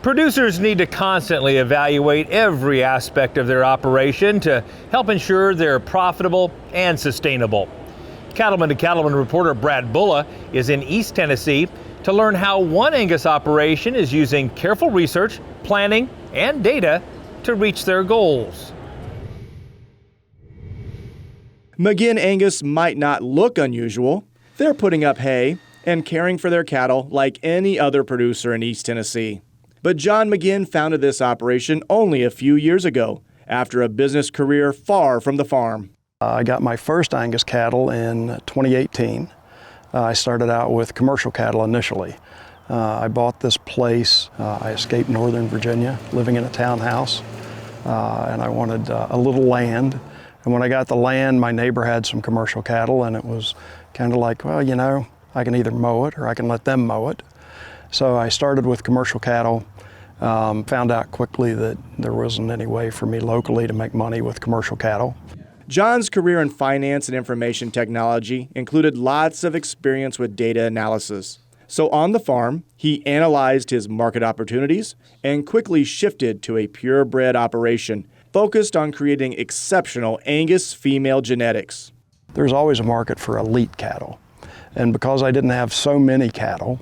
Producers need to constantly evaluate every aspect of their operation to help ensure they're profitable and sustainable. Cattleman to Cattleman reporter Brad Bulla is in East Tennessee to learn how one Angus operation is using careful research, planning, and data to reach their goals. McGinn Angus might not look unusual. They're putting up hay and caring for their cattle like any other producer in East Tennessee. But John McGinn founded this operation only a few years ago, after a business career far from the farm. I got my first Angus cattle in 2018. I started out with commercial cattle initially. I bought this place. I escaped Northern Virginia, living in a townhouse, and I wanted a little land. And when I got the land, my neighbor had some commercial cattle, and it was kind of like, well, you know, I can either mow it or I can let them mow it. So I started with commercial cattle. Found out quickly that there wasn't any way for me locally to make money with commercial cattle. John's career in finance and information technology included lots of experience with data analysis. So on the farm, he analyzed his market opportunities and quickly shifted to a purebred operation focused on creating exceptional Angus female genetics. There's always a market for elite cattle. And because I didn't have so many cattle,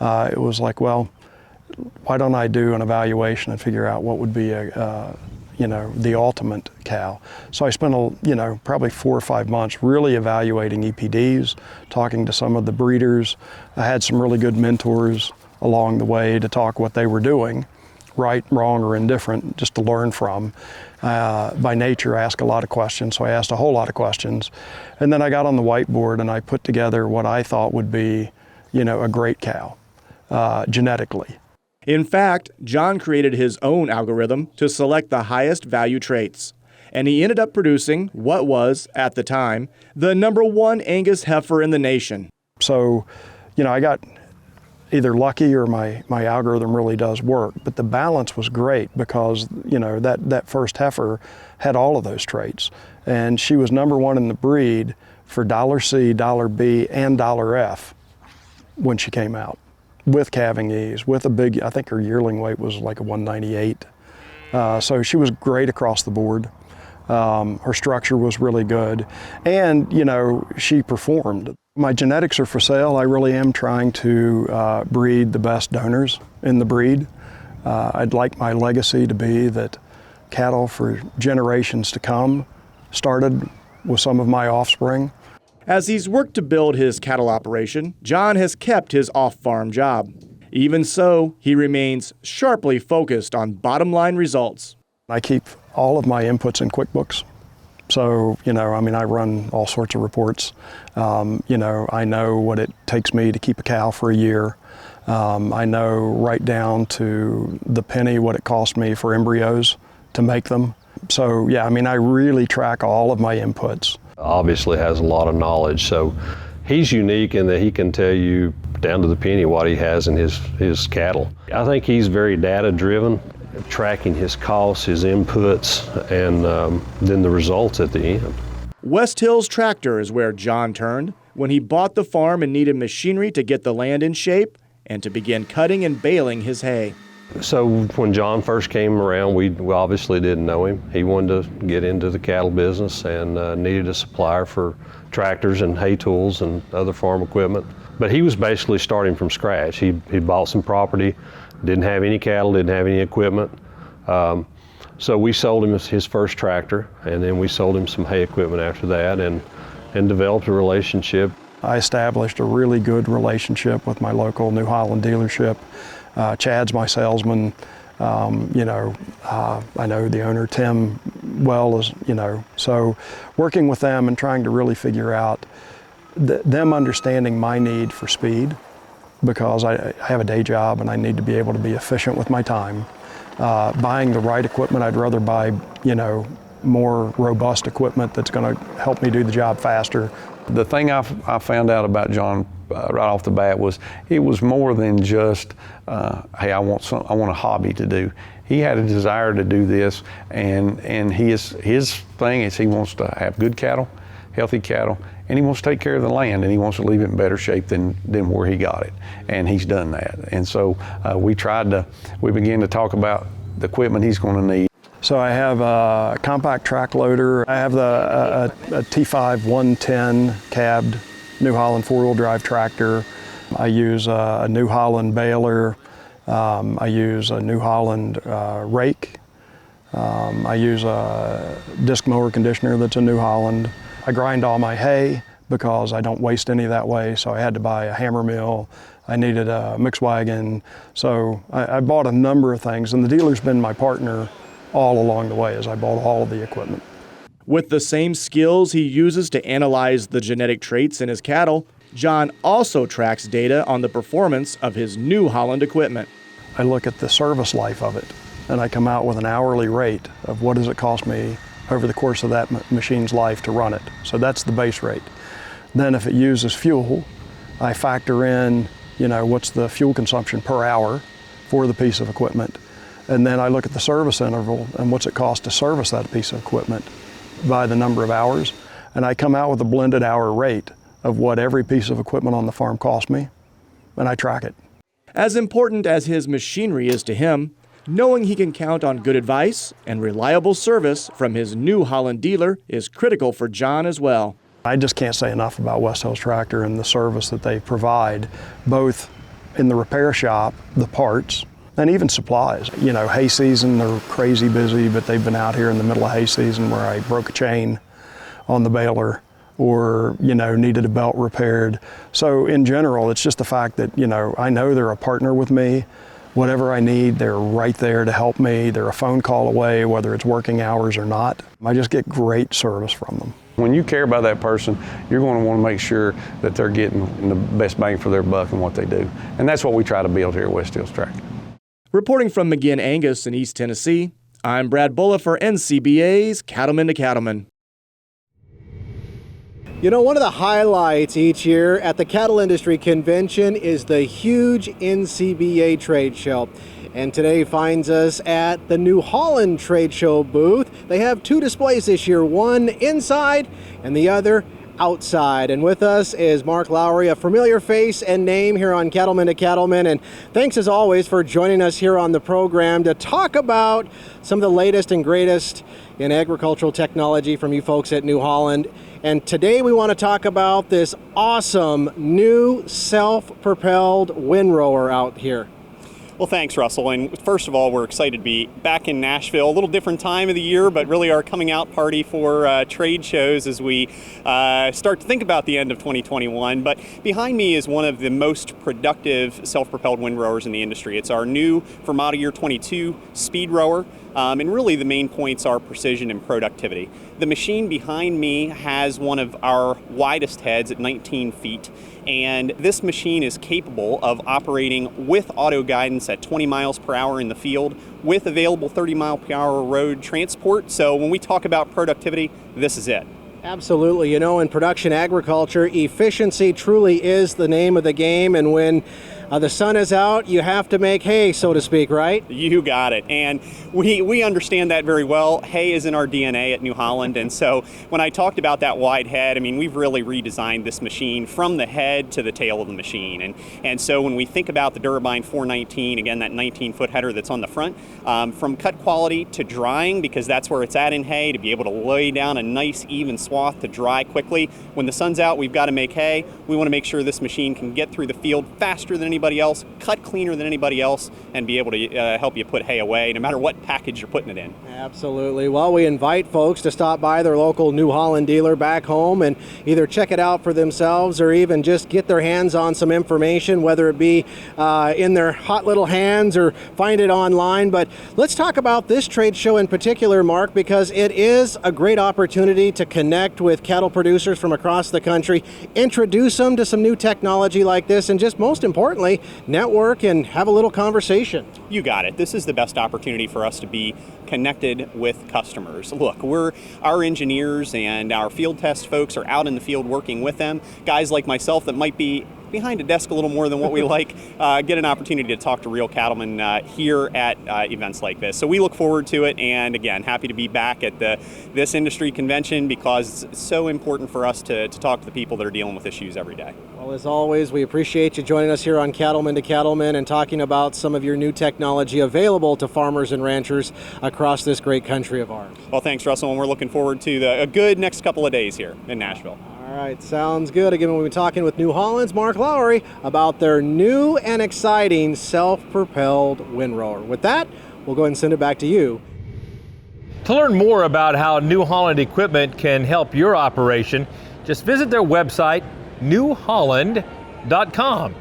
it was like, well, why don't I do an evaluation and figure out what would be the ultimate cow. So I spent, probably 4 or 5 months really evaluating EPDs, talking to some of the breeders. I had some really good mentors along the way to talk what they were doing, right, wrong, or indifferent, just to learn from. By nature, I ask a lot of questions, so I asked a whole lot of questions. And then I got on the whiteboard and I put together what I thought would be, a great cow, genetically. In fact, John created his own algorithm to select the highest value traits, and he ended up producing what was, at the time, the #1 Angus heifer in the nation. So, I got either lucky or my algorithm really does work, but the balance was great because, that first heifer had all of those traits, and she was #1 in the breed for $C, $B, and $F when she came out, with calving ease, with a big, I think her yearling weight was like a 198. So she was great across the board. Her structure was really good. And, she performed. My genetics are for sale. I really am trying to breed the best donors in the breed. I'd like my legacy to be that cattle for generations to come started with some of my offspring. As he's worked to build his cattle operation, John has kept his off-farm job. Even so, he remains sharply focused on bottom-line results. I keep all of my inputs in QuickBooks. So, I run all sorts of reports. I know what it takes me to keep a cow for a year. I know right down to the penny what it cost me for embryos to make them. So, I really track all of my inputs. Obviously has a lot of knowledge, so he's unique in that he can tell you down to the penny what he has in his cattle. I think he's very data driven, tracking his costs, his inputs, and then the results at the end. West Hills Tractor is where John turned when he bought the farm and needed machinery to get the land in shape and to begin cutting and baling his hay. So when John first came around, we obviously didn't know him. He wanted to get into the cattle business and needed a supplier for tractors and hay tools and other farm equipment. But he was basically starting from scratch. He bought some property, didn't have any cattle, didn't have any equipment. So we sold him his first tractor, and then we sold him some hay equipment after that and developed a relationship. I established a really good relationship with my local New Holland dealership. Chad's my salesman. I know the owner, Tim, well, so working with them and trying to really figure out them understanding my need for speed, because I have a day job and I need to be able to be efficient with my time. Buying the right equipment, I'd rather buy, more robust equipment that's going to help me do the job faster. The thing I found out about John right off the bat was it was more than just, hey, I want a hobby to do. He had a desire to do this, and his thing is he wants to have good cattle, healthy cattle, and he wants to take care of the land, and he wants to leave it in better shape than where he got it, and he's done that. And so we began to talk about the equipment he's going to need. So I have a compact track loader. I have a T5 110 cabbed New Holland four-wheel drive tractor. I use a New Holland baler. I use a New Holland rake. I use a disc mower conditioner that's a New Holland. I grind all my hay because I don't waste any that way, so I had to buy a hammer mill. I needed a mix wagon. So I bought a number of things, and the dealer's been my partner all along the way as I bought all of the equipment. With the same skills he uses to analyze the genetic traits in his cattle, John also tracks data on the performance of his New Holland equipment. I look at the service life of it, and I come out with an hourly rate of what does it cost me over the course of that machine's life to run it. So that's the base rate. Then if it uses fuel, I factor in, what's the fuel consumption per hour for the piece of equipment. And then I look at the service interval and what's it cost to service that piece of equipment by the number of hours. And I come out with a blended hour rate of what every piece of equipment on the farm cost me, and I track it. As important as his machinery is to him, knowing he can count on good advice and reliable service from his New Holland dealer is critical for John as well. I just can't say enough about West Hills Tractor and the service that they provide, both in the repair shop, the parts, and even supplies. Hay season, they're crazy busy, but they've been out here in the middle of hay season where I broke a chain on the baler or, needed a belt repaired. So in general, it's just the fact that, I know they're a partner with me. Whatever I need, they're right there to help me. They're a phone call away, whether it's working hours or not. I just get great service from them. When you care about that person, you're going to want to make sure that they're getting the best bang for their buck in what they do. And that's what we try to build here at West Hills Tractor. Reporting from McGinn Angus in East Tennessee, I'm Brad Bulla for NCBA's Cattleman to Cattleman. One of the highlights each year at the Cattle Industry Convention is the huge NCBA trade show. And today finds us at the New Holland trade show booth. They have two displays this year, one inside and the other outside. And with us is Mark Lowry, a familiar face and name here on Cattleman to Cattleman. And thanks as always for joining us here on the program to talk about some of the latest and greatest in agricultural technology from you folks at New Holland. And today we want to talk about this awesome new self-propelled windrower out here. Well, thanks, Russell. And first of all, we're excited to be back in Nashville. A little different time of the year, but really our coming out party for trade shows as we start to think about the end of 2021. But behind me is one of the most productive self-propelled windrowers in the industry. It's our new, for model year 22, speed rower. And really the main points are precision and productivity. The machine behind me has one of our widest heads at 19 feet, and this machine is capable of operating with auto guidance at 20 miles per hour in the field with available 30 mile per hour road transport. So when we talk about productivity, this is it. Absolutely. In production agriculture, efficiency truly is the name of the game. And when the sun is out, you have to make hay, so to speak, right? You got it. And we understand that very well. Hay is in our DNA at New Holland. And so when I talked about that wide head, we've really redesigned this machine from the head to the tail of the machine. And so when we think about the Durabine 419, again, that 19-foot header that's on the front, from cut quality to drying, because that's where it's at in hay, to be able to lay down a nice even swath to dry quickly. When the sun's out, we've got to make hay. We want to make sure this machine can get through the field faster than anybody else, cut cleaner than anybody else, and be able to help you put hay away no matter what package you're putting it in. Absolutely. Well, we invite folks to stop by their local New Holland dealer back home and either check it out for themselves or even just get their hands on some information, whether it be in their hot little hands or find it online. But let's talk about this trade show in particular, Mark, because it is a great opportunity to connect with cattle producers from across the country, introduce them to some new technology like this, and just most importantly, network and have a little conversation. You got it. This is the best opportunity for us to be connected with customers. Look, our engineers and our field test folks are out in the field working with them. Guys like myself that might be behind a desk a little more than what we like, get an opportunity to talk to real cattlemen here at events like this. So we look forward to it, and again, happy to be back at this industry convention because it's so important for us to talk to the people that are dealing with issues every day. Well, as always, we appreciate you joining us here on Cattleman to Cattleman and talking about some of your new technology available to farmers and ranchers across this great country of ours. Well, thanks, Russell, and we're looking forward to a good next couple of days here in Nashville. All right, sounds good. Again, we'll be talking with New Holland's Mark Lowry about their new and exciting self-propelled windrower. With that, we'll go ahead and send it back to you. To learn more about how New Holland equipment can help your operation, just visit their website, newholland.com.